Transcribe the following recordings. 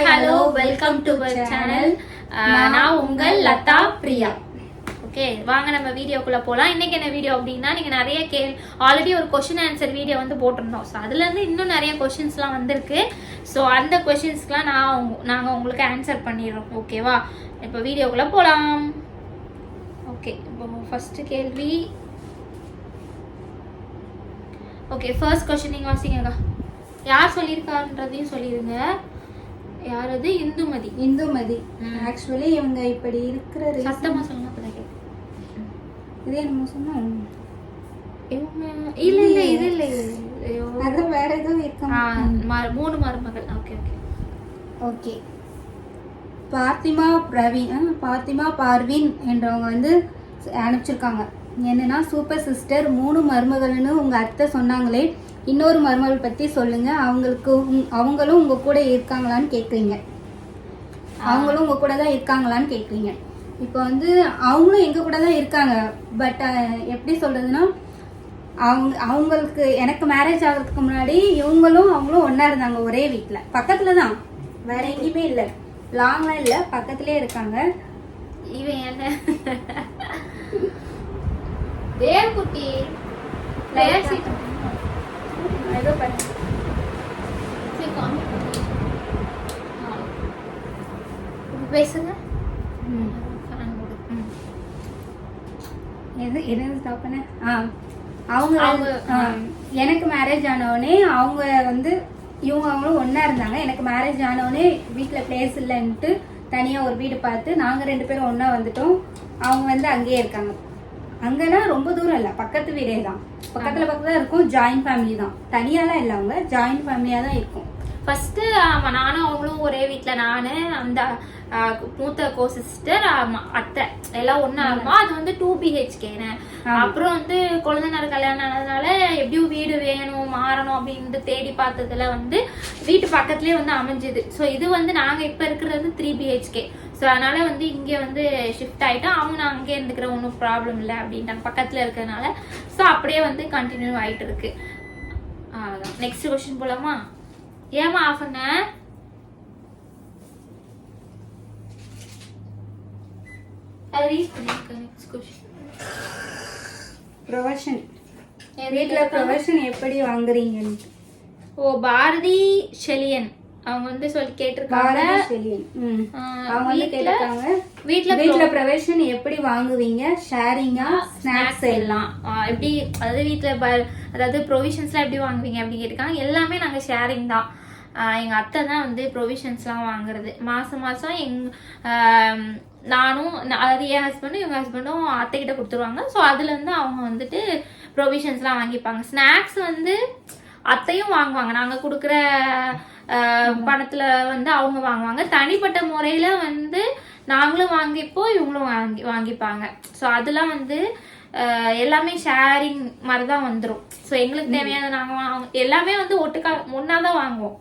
Hi hello welcome to my channel. நான் உங்கள் Latha Priya. Okay, வாங்க நம்ம வீடியோக்குள்ள போகலாம். இன்னைக்கு என்ன வீடியோ அப்படின்னா, நீங்கள் நிறைய ஆல்ரெடி ஒரு கொஸ்டின் ஆன்சர் வீடியோ வந்து போட்டிருந்தோம். ஸோ அதுலேருந்து இன்னும் நிறைய கொஷின்ஸ்லாம் வந்திருக்கு. ஸோ அந்த கொஷின்ஸ்க்குலாம் நாங்கள் உங்களுக்கு ஆன்சர் பண்ணிடுறோம். ஓகேவா? இப்போ வீடியோக்குள்ளே போகலாம். ஓகே, இப்போ ஃபர்ஸ்ட் கேள்வி. ஓகே, ஃபர்ஸ்ட் கொஸ்டின் நீங்கள் வாசிங்கக்கா. யார் சொல்லியிருக்காருன்றதையும் சொல்லிடுங்க. யார் அது? இந்துமதி. ஆக்சுவலி இவங்க இப்படி இருக்கிற சத்தமா சொன்னா கேட்க. இதே என்னமோ சொன்னோம். இல்ல இது இல்ல, அது வேற ஏதோ இருக்காங்க. 3 மருமகள். Okay okay okay. Fathima Parveen என்றவங்க வந்து அனுப்பிச்சிருக்காங்க. என்னன்னா, சூப்பர் சிஸ்டர் 3 மருமகள்னு உங்க அத்தை சொன்னாங்களே, இன்னொரு மருமகள் பத்தி சொல்லுங்க. அவங்களும் உங்க கூட இருக்காங்களான்னு கேக்குறீங்க. அவங்களும் உங்க கூட தான் இருக்காங்களான்னு கேக்குறீங்க. இப்போ வந்து அவங்களும் எங்க கூட தான் இருக்காங்க. பட் எப்படி சொல்றதுன்னா, அவங்களுக்கு எனக்கு மேரேஜ் ஆகிறதுக்கு முன்னாடி அவங்களும் ஒன்னா இருந்தாங்க. ஒரே வீட்டுல, பக்கத்துல தான், வேற எங்கேயுமே இல்லை, லாங்லாம் இல்லை, பக்கத்துலயே இருக்காங்க. இவன் என்ன தேவகுட்டி ஏதோ பண்ண பேசுங்க. ஸ்டாப் பண்ண. அவங்க எனக்கு மேரேஜ் ஆனவுடனே அவங்க வந்து அவங்களும் ஒன்னா இருந்தாங்க. எனக்கு மேரேஜ் ஆனவுடனே வீட்டுல பிளேஸ் இல்லைன்ட்டு தனியா ஒரு வீடு பார்த்து நாங்க 2 பேரும் ஒன்னா வந்துட்டோம். அவங்க வந்து அங்கேயே இருக்காங்க. அங்கன்னா ரொம்ப தூரம் இல்ல, பக்கத்து வீடே தான், பக்கத்துல இருக்கும். ஜாயிண்ட் ஃபேமிலி தான், தனியாலாம் இல்ல, அவங்க ஜாயிண்ட் ஃபேமிலியா தான் இருக்கும். ஃபர்ஸ்ட் நானும் அவங்களும் ஒரே வீட்டுல, நானு அந்த மூத்த கோ சிஸ்டர் அத்தை எல்லாம் ஒன்னா இருக்கும். அது வந்து 2 BHK. அப்புறம் வந்து குழந்தைனார் கல்யாணம் ஆனதுனால எப்படியும் வீடு வேணும், மாறணும் அப்படின்ட்டு தேடி பார்த்ததுல வந்து வீட்டு பக்கத்துலயே வந்து அமைஞ்சுது. ஸோ இது வந்து நாங்க இப்ப இருக்கிறது 3 BHK. ஸோ அதனால வந்து இங்கே வந்து ஷிஃப்ட் ஆகிட்டோம். அவங்க நான் அங்கே இருந்துக்கிற ஒன்றும் ப்ராப்ளம் இல்லை அப்படின்ட்டாங்க, பக்கத்தில் இருக்கிறதுனால. ஸோ அப்படியே வந்து கண்டினியூ ஆகிட்டு இருக்கு. அவ்வளோதான். நெக்ஸ்ட் கொஸ்டின் போலாமா? ஏமா ஆஃப் பண்ண? அது ரீட் பண்ணிருக்கேன். Next question. ப்ரொஃபஷன், வீட்டில் ப்ரொஃபஷன் எப்படி வாங்குறீங்கன்னு. ஓ, பாரதி செலியன் அவங்க வந்து கேட்டிருக்காங்க. வீட்ல ப்ரொவிஷன் எப்படி வாங்குவீங்க, ஷேரிங்கா, ஸ்நாக்ஸ் எல்லாம் எப்படி, அதாவது வீட்டுல அதாவது ப்ரொவிஷன்ஸ்லாம் எப்படி வாங்குவீங்க அப்படின்னு கேட்டிருக்காங்க. எல்லாமே நாங்க ஷேரிங் தான். எங்க அத்தை தான் வந்து ப்ரொவிஷன்ஸ்லாம் வாங்குறது. மாசம் நானும், அதாவது என் ஹஸ்பண்டும் இவங்க ஹஸ்பண்டும் அத்தைக்கிட்ட கொடுத்துருவாங்க. ஸோ அதுல இருந்து அவங்க வந்துட்டு ப்ரொவிஷன்ஸ்லாம் வாங்கிப்பாங்க. ஸ்நாக்ஸ் வந்து அத்தையும் வாங்குவாங்க. நாங்க கொடுக்குற பணத்துல வந்து அவங்க வாங்குவாங்க. தனிப்பட்ட முறையில வந்து நாங்களும் வாங்கிப்போம், இவங்களும் வாங்கிப்பாங்க. ஸோ அதெல்லாம் வந்து எல்லாமே ஷேரிங் மாதிரிதான் வந்துடும். ஸோ எங்களுக்கு தேவையான நாங்க எல்லாமே வந்து ஒன்னாதான் வாங்குவோம்.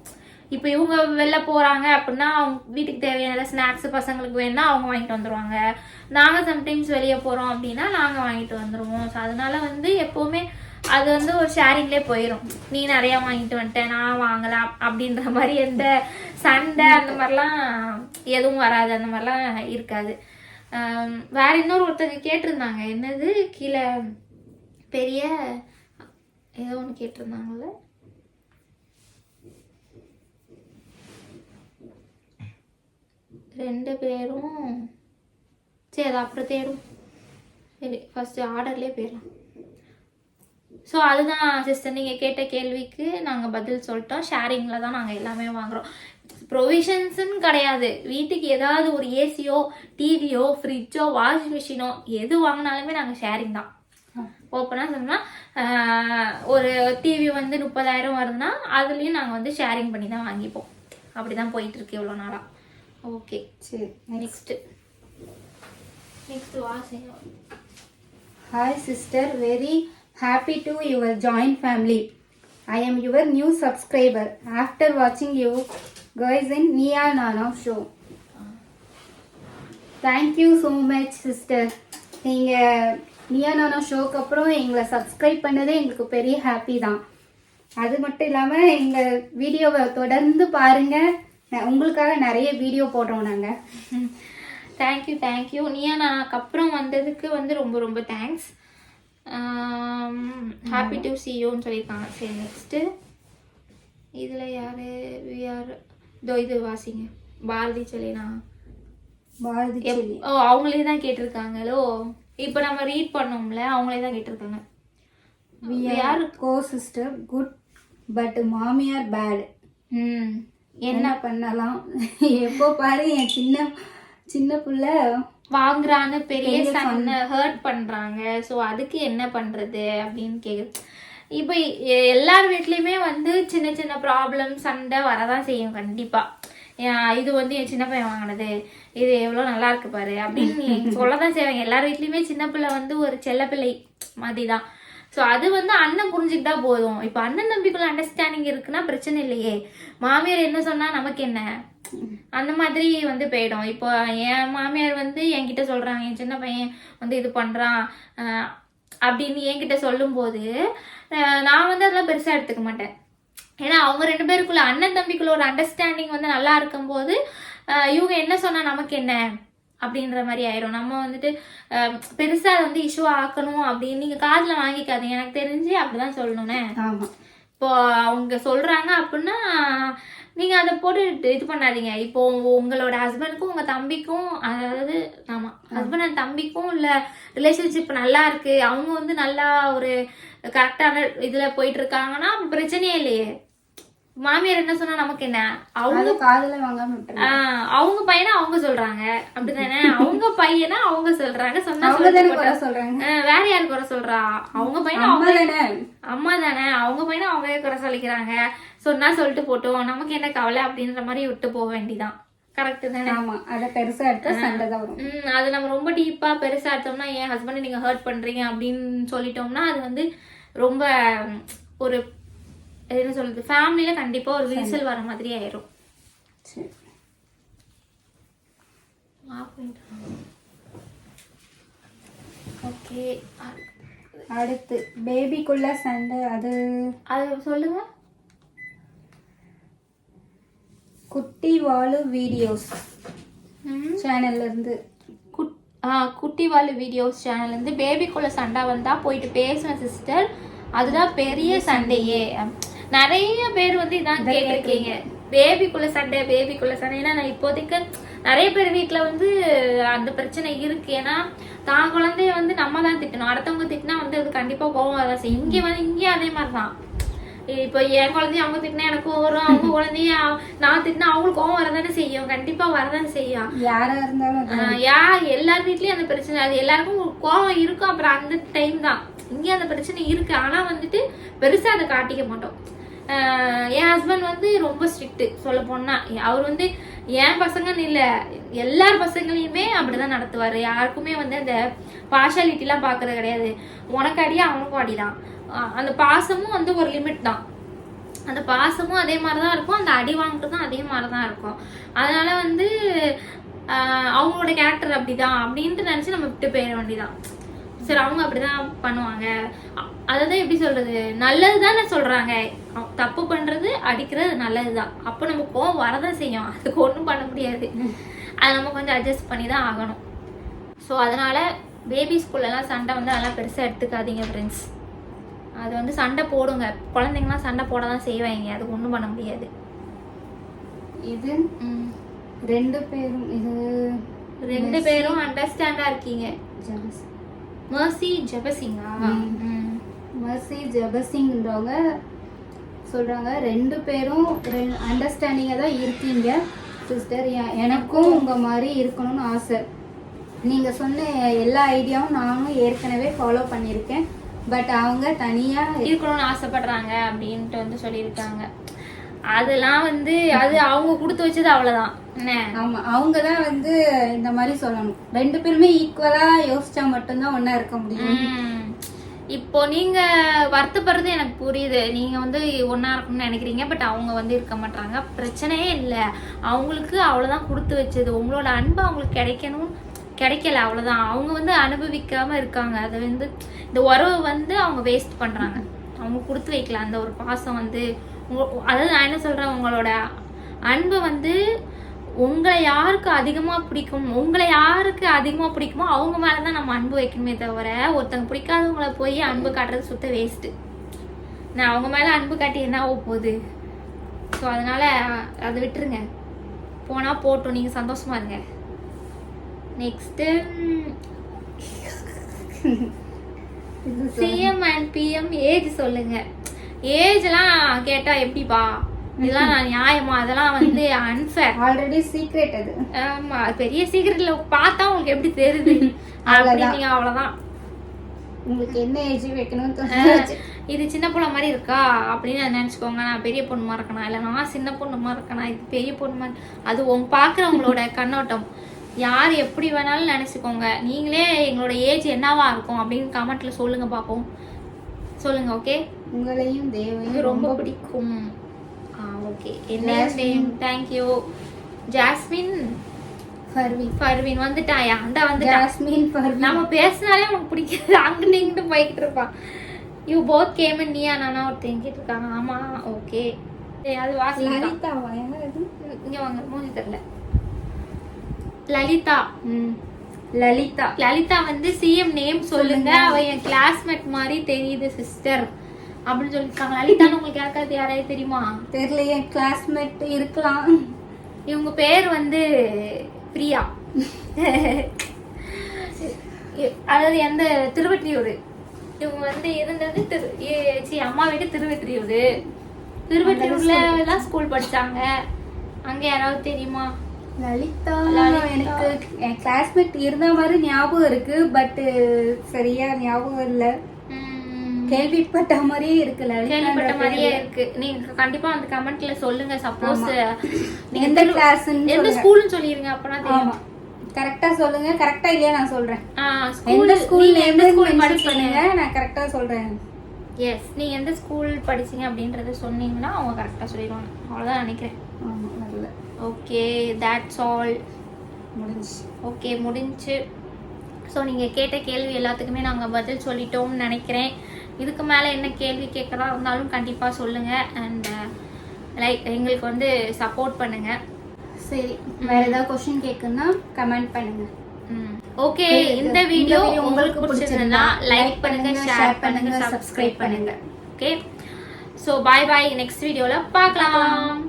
இப்போ இவங்க வெளில போறாங்க அப்படின்னா அவங்க வீட்டுக்கு தேவையான ஸ்நாக்ஸ் பசங்களுக்கு வேணும்னா அவங்க வாங்கிட்டு வந்துருவாங்க. நாங்க சம்டைம்ஸ் வெளியே போறோம் அப்படின்னா நாங்க வாங்கிட்டு வந்துருவோம். ஸோ அதனால வந்து எப்பவுமே அது வந்து ஒரு ஷேரிங்லேயே போயிடும். நீ நிறைய வாங்கிட்டு வந்துட்ட, நான் வாங்கலாம் அப்படின்ற மாதிரி எந்த சண்டை அந்த மாதிரிலாம் எதுவும் வராது, அந்த மாதிரிலாம் இருக்காது. வேற ஒருத்தங்க கேட்டிருந்தாங்க, என்னது கீழே பெரிய ஏதோ ஒன்று கேட்டிருந்தாங்கல்ல. ரெண்டு பேரும் சரி, அது அப்புறம் தேடும். சரி, ஃபர்ஸ்ட் ஆர்டர்லேயே போயிடலாம். ஸோ அதுதான் சிஸ்டர், நீங்கள் கேட்ட கேள்விக்கு நாங்கள் பதில் சொல்லிட்டோம். ஷேரிங்கில் தான் நாங்கள் எல்லாமே வாங்குகிறோம். ப்ரொவிஷன்ஸுன்னு கிடையாது. வீட்டுக்கு ஏதாவது ஒரு ஏசியோ, டிவியோ, ஃப்ரிட்ஜோ, வாஷிங் மிஷினோ எது வாங்கினாலுமே நாங்கள் ஷேரிங் தான். ஓப்பனாக சொன்னால் ஒரு டிவி வந்து 30,000 வருதுன்னா அதுலேயும் நாங்கள் வந்து ஷேரிங் பண்ணி தான் வாங்கிப்போம். அப்படி தான் போயிட்டுருக்கு இவ்வளோ நாளாக. ஓகே, சரி. நெக்ஸ்ட்டு வாசிங்க. Hi sister, very happy to your joint family. I am your new subscriber after watching you guys in Nia Nana show. Thank you so much sister. நீங்க நியா நானா ஷோக்கு அப்புறம் எங்களை சப்ஸ்கிரைப் பண்ணதே எங்களுக்கு பெரிய ஹாப்பி தான். அது மட்டும் இல்லாமல் எங்கள் வீடியோவை தொடர்ந்து பாருங்கள், உங்களுக்காக நிறைய வீடியோ போடுறோம் நாங்க. தேங்க்யூ. நீயா நான் அப்புறம் வந்ததுக்கு வந்து ரொம்ப ரொம்ப தேங்க்ஸ். ஹாப்பி டு சி யூன்னு சொல்லியிருக்காங்க. சரி நெக்ஸ்ட்டு இதில் யார் இது வாசிங்க. பாரதி சொல்லினா ஓ அவங்களே தான் கேட்டிருக்காங்களோ. இப்போ நம்ம ரீட் பண்ணோம்ல அவங்களே தான் கேட்டிருக்காங்க. we are co-sister good but மாமியார் பேட். என்ன பண்ணலாம்? எப்போ பாரு என் சின்ன பிள்ளை வாங்குறான்னு பெரிய சண்டை ஹர்ட் பண்றாங்க. ஸோ அதுக்கு என்ன பண்றது அப்படின்னு கேக்குது. இப்போ எல்லார் வீட்லயுமே வந்து சின்ன சின்ன ப்ராப்ளம் சண்டை வரதான் செய்யும் கண்டிப்பா. இது வந்து என் சின்ன பையன் வாங்கினது, இது எவ்வளோ நல்லா இருக்கு பாரு அப்படின்னு சொல்லதான் செய்வாங்க. எல்லார் வீட்லயுமே சின்ன பிள்ளை வந்து ஒரு செல்ல பிள்ளை மாதிரிதான். ஸோ அது வந்து அண்ணன் புரிஞ்சுக்கிட்டா போதும். இப்போ அண்ணன் தம்பிக்குள்ள அண்டர்ஸ்டாண்டிங் இருக்குன்னா பிரச்சனை இல்லையே. மாமியார் என்ன சொன்னா நமக்கு என்ன, அந்த மாதிரி வந்து போயிடும். இப்போ என் மாமியார் வந்து என்கிட்ட சொல்றாங்க என் சின்ன பையன் வந்து இது பண்றான் அப்படின்னு என்கிட்ட சொல்லும் போது நான் வந்து அதெல்லாம் பெருசா எடுத்துக்க மாட்டேன். ஏன்னா அவங்க 2 பேருக்குள்ள அண்ணன் தம்பிக்குள்ள ஒரு அண்டர்ஸ்டாண்டிங் வந்து நல்லா இருக்கும் போது இவங்க என்ன சொன்னா நமக்கு என்ன அப்படின்ற மாதிரி ஆயிரும். நம்ம வந்துட்டு பெருசா அதை வந்து இஷ்யூ ஆக்கணும் அப்படின்னு நீங்க காதுல வாங்கிக்காதீங்க. எனக்கு தெரிஞ்சு அப்படிதான் சொல்லணும்னே. இப்போ அவங்க சொல்றாங்க அப்படின்னா நீங்க அதை போட்டு இது பண்ணாதீங்க. இப்போ உங்களோட ஹஸ்பண்டுக்கும் உங்க தம்பிக்கும், அதாவது ஆமா ஹஸ்பண்ட் அண்ட் தம்பிக்கும் உள்ள ரிலேஷன்ஷிப் நல்லா இருக்கு, அவங்க வந்து நல்லா ஒரு கரெக்டான இதுல போயிட்டு இருக்காங்கன்னா பிரச்சனையே இல்லையே. மாமியார் என்ன சொன்னா நமக்கு என்ன, அவங்க காதுல வாங்காம அவங்க பையனா அவங்க சொல்றாங்க அப்படிதானே, அவங்க பையனா அவங்க சொல்றாங்க. சொன்னா சொல்றாங்க வேற யாரு குறை சொல்றா? அவங்க பையனா அம்மா தானே, அவங்க பையனா அவங்களே குறை சொல்லிக்கிறாங்க. சொன்னா சொல்லிட்டு போட்டோம், நமக்கு என்ன கவலை அப்படின்ற மாதிரி விட்டு போக வேண்டிதான். கரெக்ட் தானே? ஆமா, அத பெருசா எடுத்தா சண்டை தான் வரும். அது நம்ம ரொம்ப டீப்பா பெருசா எடுத்தோம்னா என் ஹஸ்பண்ட் நீங்க ஹர்ட் பண்றீங்க அப்படின்னு சொல்லிட்டோம்னா அது வந்து ரொம்ப ஒரு என்ன சொல்றது, ஃபேமிலியில கண்டிப்பா ஒரு விரிசல் வர மாதிரி ஆயிரும். ஓகே, அடுத்து பேபிக்குள்ள சண்டை, அது சொல்லுங்க. குட்டி வாழு வீடியோஸ் சேனல்ல இருந்து குட்டி வாழு வீடியோஸ் சேனல்ல இருந்து பேபிக்குள்ள சண்டை வந்தா போயிட்டு பேசுவேன் சிஸ்டர், அதுதான் பெரிய சண்டையே. நிறைய பேர் வந்து இதான் கேட்டிருக்கீங்க, பேபிக்குள்ள சண்டை. ஏன்னா நான் இப்போதைக்கு நிறைய பேர் வீட்டுல வந்து அந்த பிரச்சனை இருக்கு. ஏன்னா தான் குழந்தைய வந்து நம்ம தான் திட்டணும், அடுத்தவங்க திட்டினா வந்து அது கண்டிப்பா கோவம் வரதான் செய்யும். இங்கேயும் அதே மாதிரிதான். இப்போ என் குழந்தைய அவங்க திட்டினா எனக்கு வரும், அவங்க குழந்தைய நான் திட்டினா அவங்களுக்கு கோவம் வரதானே செய்யும், கண்டிப்பா வரதானே செய்யும். யாரா இருந்தாலும் எல்லார் வீட்லயும் அந்த பிரச்சனை, அது எல்லாருக்கும் கோவம் இருக்கும். அப்புறம் அந்த டைம் தான் இங்கே அந்த பிரச்சனை இருக்கு. ஆனா வந்துட்டு பெருசா அதை காட்டிக்க மாட்டோம். என் ஹஸ்பண்ட் வந்து ரொம்ப ஸ்ட்ரிக்ட் சொல்ல போனா. அவர் வந்து என் பசங்கன்னு இல்லை, எல்லார் பசங்களையுமே அப்படிதான் நடத்துவாரு. யாருக்குமே வந்து அந்த பார்ஷாலிட்டி எல்லாம் பாக்குறது கிடையாது. உனக்கு அடியா அவனுக்கும் அடிதான். அந்த பாசமும் வந்து ஒரு லிமிட் தான். அந்த பாசமும் அதே மாதிரிதான் இருக்கும், அந்த அடி வாங்குறதும் அதே மாதிரிதான் இருக்கும். அதனால வந்து அவங்களோட கேரக்டர் அப்படிதான் அப்படின்ட்டு நினைச்சு நம்ம விட்டு போயிட வேண்டியதான். சரி, அவங்க அப்படிதான் பண்ணுவாங்க. அதான் எப்படி சொல்றது, நல்லதுதானே சொல்றாங்க. தப்பு பண்றது அடிக்கிறது நல்லதுதான். அப்ப நம்ம கோவம் வரதான் செய்யும், அதுக்கு ஒண்ணும் பண்ண முடியாது. அதை நம்ம கொஞ்சம் அட்ஜஸ்ட் பண்ணி தான் ஆகணும். ஸோ அதனால பேபி ஸ்கூல்லலாம் சண்டை வந்து நல்லா பெருசா எடுத்துக்காதீங்க ஃப்ரெண்ட்ஸ். அது வந்து சண்டை போடுங்க, குழந்தைங்கலாம் சண்டை போட தான் செய்வாங்க, அது ஒன்றும் பண்ண முடியாது. இது 2 பேரும் அண்டர்ஸ்டாண்டா இருக்கீங்க. மர்சி ஜெபசிங்கா? மர்சி ஜெபசிங்ன்றவங்க சொல்றாங்க 2 பேரும் அண்டர்ஸ்டாண்டிங்கா தான் இருக்கீங்க சிஸ்டர். எனக்கும் உங்க மாதிரி இருக்கணும்னு ஆசை. நீங்க சொன்ன எல்லா ஐடியாவும் நானும் ஏற்கனவே ஃபாலோ பண்ணியிருக்கேன். பட் அவங்க தனியா இருக்கணும்னு ஆசைப்படுறாங்க அப்படின்ட்டு வந்து சொல்லியிருக்காங்க. அதெல்லாம் வந்து அது அவங்க கொடுத்து வச்சது அவ்வளவுதான். ஆமா, அவங்கதான் வந்து இந்த மாதிரி சொல்லணும். 2 பேருமே ஈக்குவலா யோசிச்சா மட்டும்தான் ஒன்னா இருக்க முடியும். இப்போ நீங்க வருத்தப்படுறது எனக்கு புரியுது, நீங்க வந்து ஒன்னா இருக்கணும்னு நினைக்கிறீங்க. பட் அவங்க வந்து இருக்க மாட்டாங்க, பிரச்சனையே இல்லை. அவங்களுக்கு அவ்வளவுதான் கொடுத்து வச்சது. உங்களோட அன்பு அவங்களுக்கு கிடைக்கல, அவ்வளவுதான். அவங்க வந்து அனுபவிக்காம இருக்காங்க. அதை வந்து இந்த உறவை வந்து அவங்க வேஸ்ட் பண்றாங்க. அவங்க கொடுத்து வைக்கல அந்த ஒரு பாசம் வந்து. அதாவது நான் என்ன சொல்றேன், உங்களோட அன்பு வந்து உங்களை யாருக்கு அதிகமாக பிடிக்குமோ அவங்க மேலே தான் நம்ம அன்பு வைக்கணுமே தவிர ஒருத்தங்க பிடிக்காதவங்களை போய் அன்பு காட்டுறது சுத்த வேஸ்ட்டு. நான் அவங்க மேலே அன்பு காட்டி என்ன ஆக போகுது? ஸோ அதனால் அதை விட்டுருங்க, போனால் போட்டோம், நீங்கள் சந்தோஷமா இருங்க. Next CM and PM age சொல்லுங்க. ஏஜ்லாம் கேட்டா எப்படிப்பா, இதெல்லாம் நான் நியாயமா? அதெல்லாம் வந்து அன்ஃபேர். ஆல்ரெடி சீக்ரெட் அது. ஆமா, பெரிய சீக்ரெட்ல பார்த்தா உங்களுக்கு எப்படி தெரியுது? அவ்வளவுதான். உங்களுக்கு என்ன ஏஜ் வைக்கணும்? இது சின்ன பொண்ணு மாதிரி இருக்கா அப்படின்னு நினைச்சுக்கோங்க. நான் பெரிய பொண்ணு மாதிரி இருக்கணும், இல்லை நான் சின்ன பொண்ணு மாதிரி இருக்கேனா, இது பெரிய பொண்ணு மாதிரி. அது பாக்குறவங்களோட கண்ணோட்டம். யார் எப்படி வேணாலும் நினைச்சுக்கோங்க. நீங்களே எங்களோட ஏஜ் என்னவா இருக்கும் அப்படின்னு கமெண்ட்ல சொல்லுங்க பாப்போம். சொல்லுங்க. ஓகே, உங்களையும் தேவையும் ரொம்ப பிடிக்கும். ஓகே, என்ன? தேங்க்யூ. ஜாஸ்மின் ஃபர்வீன் வந்துட்டாயா? அந்த வந்து ஜாஸ்மின் ஃபர்வீன். நம்ம பேசினாலே உனக்கு பிடிக்காது, அங்கிட்டு இங்கிட்டு போய்கிட்டு இருப்பான். You both game Neeya Naana ஒரு தேங்கிட்டு இருக்காங்க. ஆமா, ஓகே. அது வாசி லலிதாவா? இங்க வாங்க, மூஞ்சி தெரியல. லலிதா. லலிதா வந்து சிஎம் நேம் சொல்லுங்க, அவ என் கிளாஸ்மேட் மாதிரி தெரியுது சிஸ்டர் அப்படின்னு சொல்லிருக்காங்க. லலிதான்னு உங்களுக்கு யாராவது தெரியுமா? தெரியலையே, கிளாஸ்மேட் இருக்கலாம். இவங்க பேர் வந்து பிரியா. அதாவது எந்த திருவெற்றியூர். இவங்க வந்து இருந்தது அம்மா வீட்டு திருவெற்றியூர்ல தான் ஸ்கூல் படிச்சாங்க. அங்க யாராவது தெரியுமா? லலிதா எனக்கு என் கிளாஸ்மேட் இருந்த மாதிரி ஞாபகம் இருக்கு, பட் சரியா ஞாபகம் இல்ல. கேள்விப்பட்ட மாதிரியே இருக்கு. கேள்விப்பட்ட மாதிரியே இருக்கு. நீங்க கண்டிப்பா அந்த கமெண்ட்ல சொல்லுங்க. சப்போஸ் நீங்க எந்த கிளாஸ் எந்த ஸ்கூல்னு சொல்லிருங்க, அப்பனா தெரியும். கரெக்டா சொல்லுங்க. கரெக்டா இல்லையா நான் சொல்றேன். எந்த ஸ்கூல் படிச்சீங்க நான் கரெக்டா சொல்றேன். எஸ், நீங்க எந்த ஸ்கூல் படிச்சீங்க அப்படின்றத சொன்னீங்கன்னா அவங்க கரெக்டா சொல்லிடுவாங்க. அவ்வளவுதான் நினைக்கிறேன். Okay, that's all. முடிஞ்சு. ஸோ நீங்கள் கேட்ட கேள்வி எல்லாத்துக்குமே நாங்கள் பதில் சொல்லிட்டோம்னு நினைக்கிறேன். இதுக்கு மேலே என்ன கேள்வி கேட்குறா இருந்தாலும் கண்டிப்பாக சொல்லுங்கள். அண்ட் எங்களுக்கு வந்து சப்போர்ட் பண்ணுங்கள். சரி, வேறு ஏதாவது கொஸ்டின் கேட்குன்னா கமெண்ட் பண்ணுங்கள். ஓகே, இந்த வீடியோ உங்களுக்கு பிடிச்சிருந்தா லைக் பண்ணுங்க, ஷேர் பண்ணுங்க, சப்ஸ்கிரைப் பண்ணுங்க. Okay, so bye. நெக்ஸ்ட் வீடியோவில் பார்க்கலாம்.